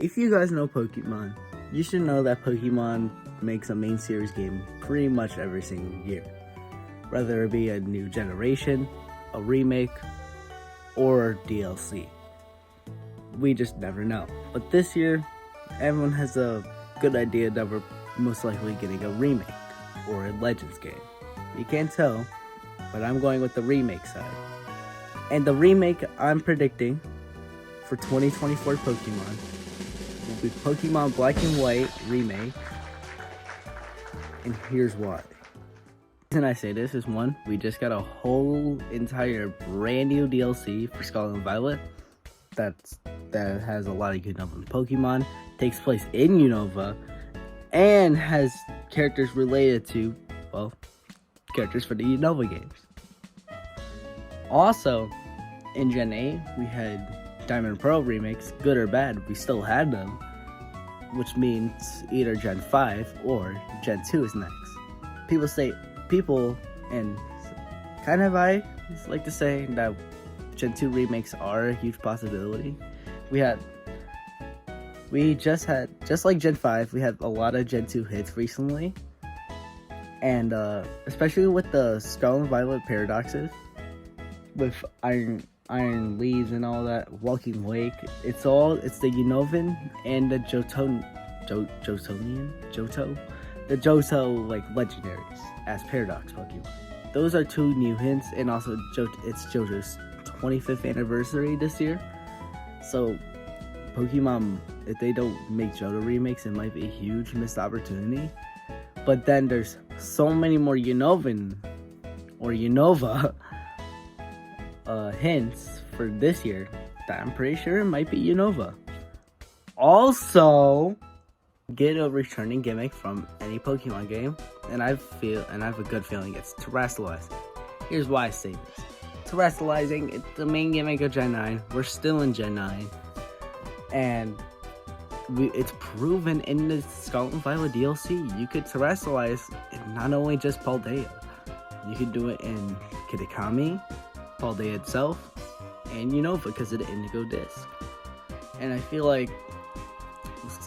If you guys know Pokemon, you should know that Pokemon makes a main series game pretty much every single year. Whether it be a new generation, a remake, or DLC. We just never know. But this year, everyone has a good idea that we're most likely getting a remake or a Legends game. You can't tell, but I'm going with the remake side. And the remake I'm predicting for 2024 Pokemon will be Pokemon Black and White Remake. And here's why. The reason I say this is one, we just got a whole entire brand new DLC for Scarlet and Violet that has a lot of Unova Pokemon, takes place in Unova, and has characters related to, well, characters for the Unova games. Also, in Gen 8, we had Diamond and Pearl remakes, good or bad, we still had them, which means either Gen 5 or Gen 2 is next. People, and kind of I like to say that Gen 2 remakes are a huge possibility. Just like Gen 5, we had a lot of Gen 2 hits recently. And especially with the Scarlet and Violet paradoxes, with Iron Leaves and all that, Walking Lake, it's the Unovan and the Johto, the Johto like legendaries as paradox Pokemon. Those are two new hints, and also it's JoJo's 25th anniversary this year. So Pokemon, if they don't make Johto remakes, it might be a huge missed opportunity. But then there's so many more Unova hints for this year that I'm pretty sure it might be Unova. Also, get a returning gimmick from any Pokemon game, and I have a good feeling it's Terrestrializing. Here's why I say this. Terrestrializing, it's the main gimmick of Gen 9. We're still in Gen 9. And it's proven in the Scarlet and Violet DLC, you could terrestrialize not only just Paldea. You could do it in Kitakami, Paldea itself, and Unova because of the Indigo Disc. And I feel like,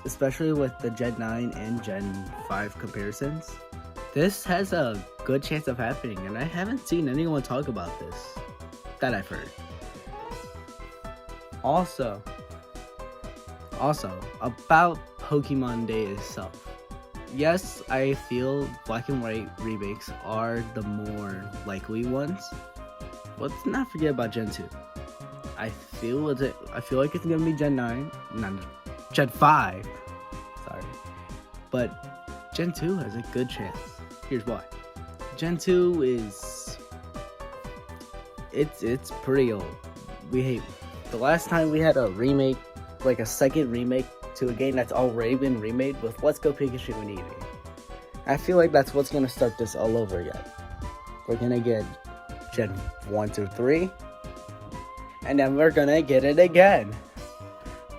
especially with the Gen 9 and Gen 5 comparisons, this has a good chance of happening, and I haven't seen anyone talk about this that I've heard. Also, about Pokemon Day itself. Yes, I feel Black and White remakes are the more likely ones. But let's not forget about Gen 2. I feel like it's gonna be Gen 9, not Gen 5. Sorry. But Gen 2 has a good chance. Here's why. Gen 2 is it's pretty old. The last time we had a remake, like a second remake to a game that's already been remade, with Let's Go Pikachu and Eevee. I feel like that's what's gonna start this all over again. We're gonna get Gen 1 through 3, and then we're gonna get it again.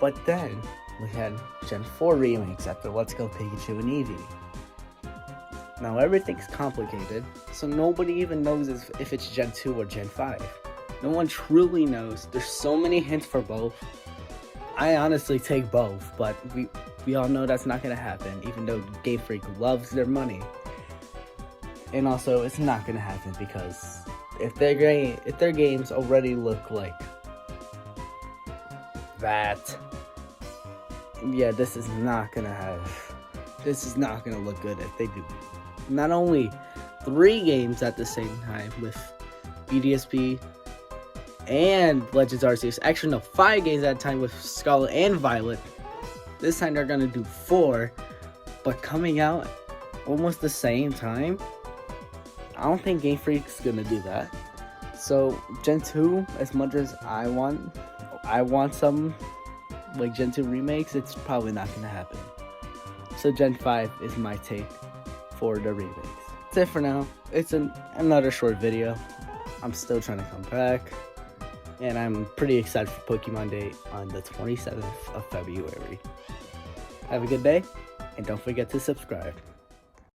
But then we had Gen 4 remakes after Let's Go Pikachu and Eevee. Now everything's complicated, so nobody even knows if it's Gen 2 or Gen 5. No one truly knows. There's so many hints for both. I honestly take both, but we all know that's not gonna happen, even though Game Freak loves their money. And also, it's not gonna happen because if their games already look like that, yeah, this is not gonna look good if they do not only 3 games at the same time with BDSP and Legends Arceus. Actually, no, 5 games at a time with Scarlet and Violet. This time they're gonna do 4, but coming out almost the same time. I don't think Game Freak's gonna do that. So Gen 2, as much as I want some like Gen 2 remakes, it's probably not gonna happen. So Gen 5 is my take for the remakes. That's it for now. It's another short video. I'm still trying to come back. And I'm pretty excited for Pokemon Day on the 27th of February. Have a good day, and don't forget to subscribe.